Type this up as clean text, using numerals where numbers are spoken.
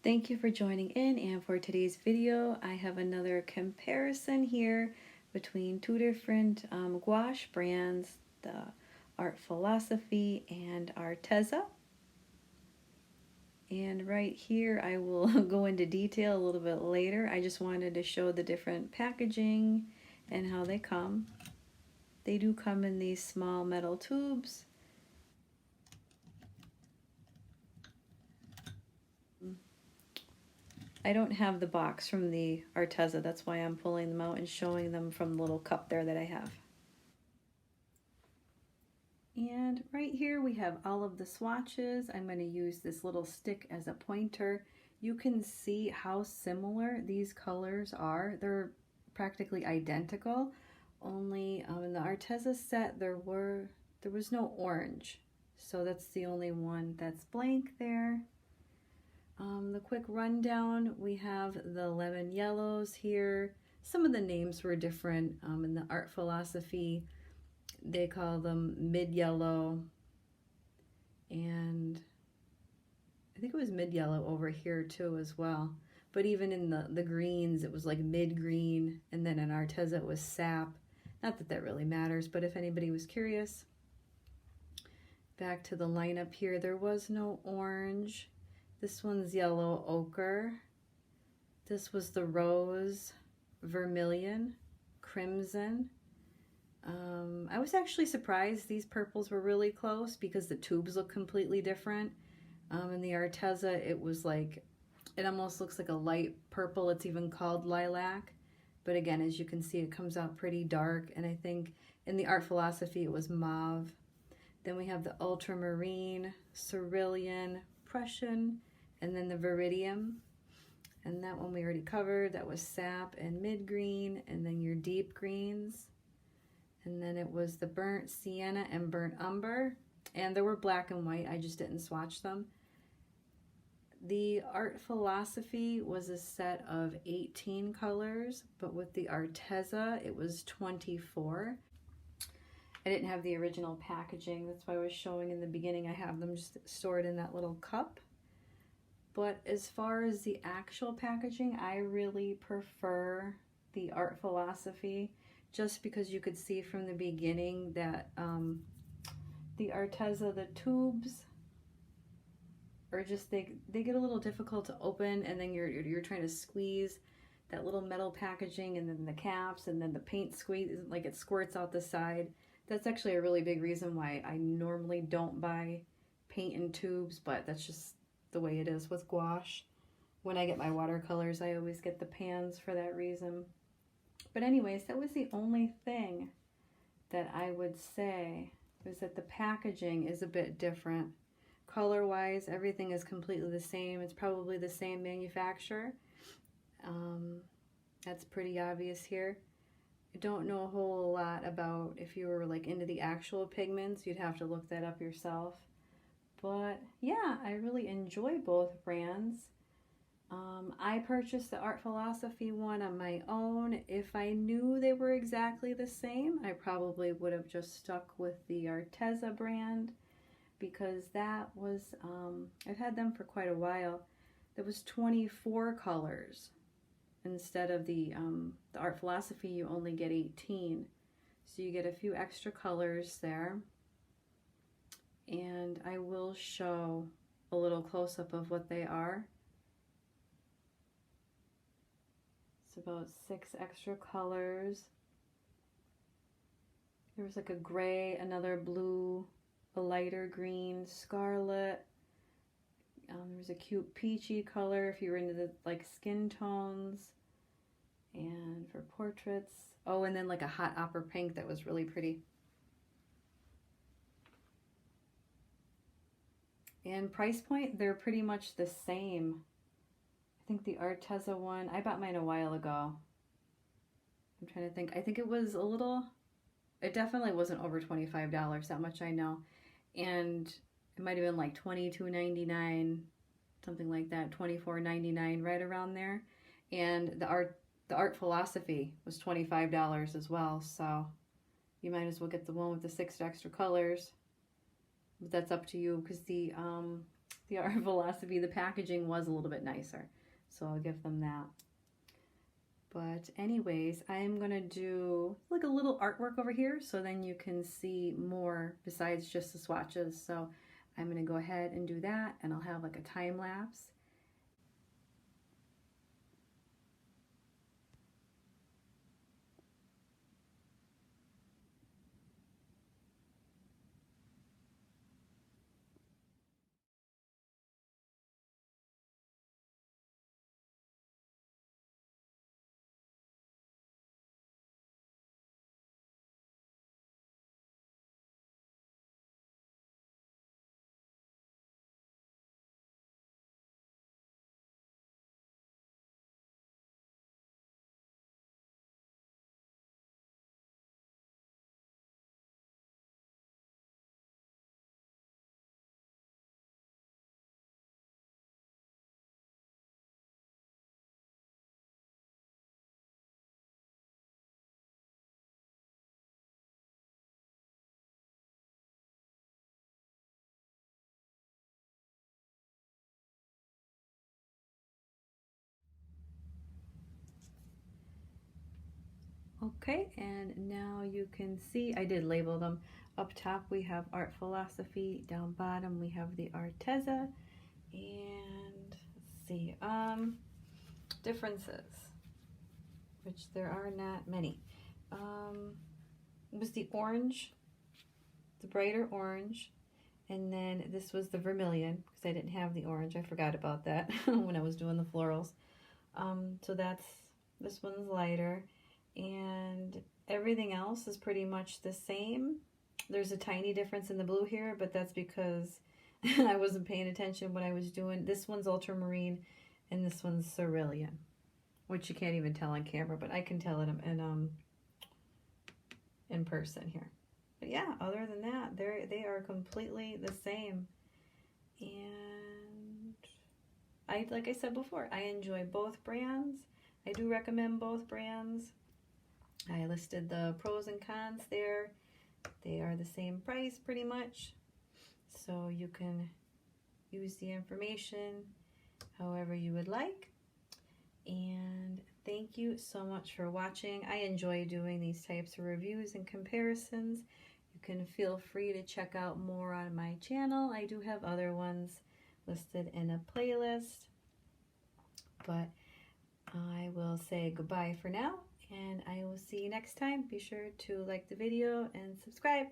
Thank you for joining in, and for today's video I have another comparison here between two different gouache brands, the Art Philosophy and Arteza. And right here I will go into detail a little bit later. I just wanted to show the different packaging and how they come. They do come in these small metal tubes. I don't have the box from the Arteza, that's why I'm pulling them out and showing them from the little cup there that I have. And right here we have all of the swatches. I'm going to use this little stick as a pointer. You can see how similar these colors are. They're practically identical, only in the Arteza set there was no orange. So that's the only one that's blank there. The quick rundown, we have the lemon yellows here. Some of the names were different. In the Art Philosophy, they call them mid-yellow, and I think it was mid-yellow over here too as well. But even in the greens, it was like mid-green, and then in Arteza it was sap. Not that that really matters, but if anybody was curious. Back to the lineup here, there was no orange. This one's yellow ochre. This was the rose, vermilion, crimson. I was actually surprised these purples were really close because the tubes look completely different. In the Arteza, it was like, it almost looks like a light purple. It's even called lilac. But again, as you can see, it comes out pretty dark. And I think in the Art Philosophy, it was mauve. Then we have the ultramarine, cerulean, Prussian, and then the Viridium. And that one we already covered. That was sap and mid-green, and then your deep greens. And then it was the burnt sienna and burnt umber. And there were black and white, I just didn't swatch them. The Art Philosophy was a set of 18 colors, but with the Arteza, it was 24. I didn't have the original packaging, that's why I was showing in the beginning. I have them just stored in that little cup. But as far as the actual packaging, I really prefer the Art Philosophy, just because you could see from the beginning that the Arteza, the tubes are just, they get a little difficult to open, and then you're trying to squeeze that little metal packaging, and then the caps, and then the paint squeeze, like it squirts out the side. That's actually a really big reason why I normally don't buy paint in tubes, but that's just the way it is with gouache. When I get my watercolors, I always get the pans for that reason. But anyways, that was the only thing that I would say, was that the packaging is a bit different. Color-wise, everything is completely the same. It's probably the same manufacturer. That's pretty obvious here. I don't know a whole lot about, if you were like into the actual pigments, you'd have to look that up yourself. But yeah, I really enjoy both brands. I purchased the Art Philosophy one on my own. If I knew they were exactly the same, I probably would have just stuck with the Arteza brand, because that was, I've had them for quite a while. There was 24 colors. Instead of the Art Philosophy, you only get 18. So you get a few extra colors there. And I will show a little close-up of what they are. It's about 6 extra colors. There was like a gray, another blue, a lighter green, scarlet. There was a cute peachy color if you were into the like skin tones. And for portraits, oh, and then like a hot opera pink that was really pretty. And price point, they're pretty much the same. I think the Arteza one, I bought mine a while ago. I'm trying to think. I think it was a little, it definitely wasn't over $25, that much I know. And it might have been like $22.99, something like that, $24.99, right around there. And the Art Philosophy was $25 as well, so you might as well get the one with the 6 extra colors. But that's up to you, because the the Art Philosophy, the packaging was a little bit nicer. So I'll give them that. But anyways, I'm going to do like a little artwork over here so then you can see more besides just the swatches. So I'm going to go ahead and do that, and I'll have like a time lapse. Okay, and now you can see I did label them. Up top we have Art Philosophy, down bottom we have the Arteza, and let's see, differences, which there are not many. It was the orange, the brighter orange, and then this was the vermilion, because I didn't have the orange. I forgot about that when I was doing the florals. So this one's lighter, and everything else is pretty much the same. There's a tiny difference in the blue here, but that's because I wasn't paying attention when I was doing. This one's ultramarine, and this one's cerulean, which you can't even tell on camera, but I can tell it in person here. But yeah, other than that, they are completely the same. And like I said before, I enjoy both brands. I do recommend both brands. I listed the pros and cons there. They are the same price pretty much. So you can use the information however you would like. And thank you so much for watching. I enjoy doing these types of reviews and comparisons. You can feel free to check out more on my channel. I do have other ones listed in a playlist. But I will say goodbye for now, and I will see you next time. Be sure to like the video and subscribe.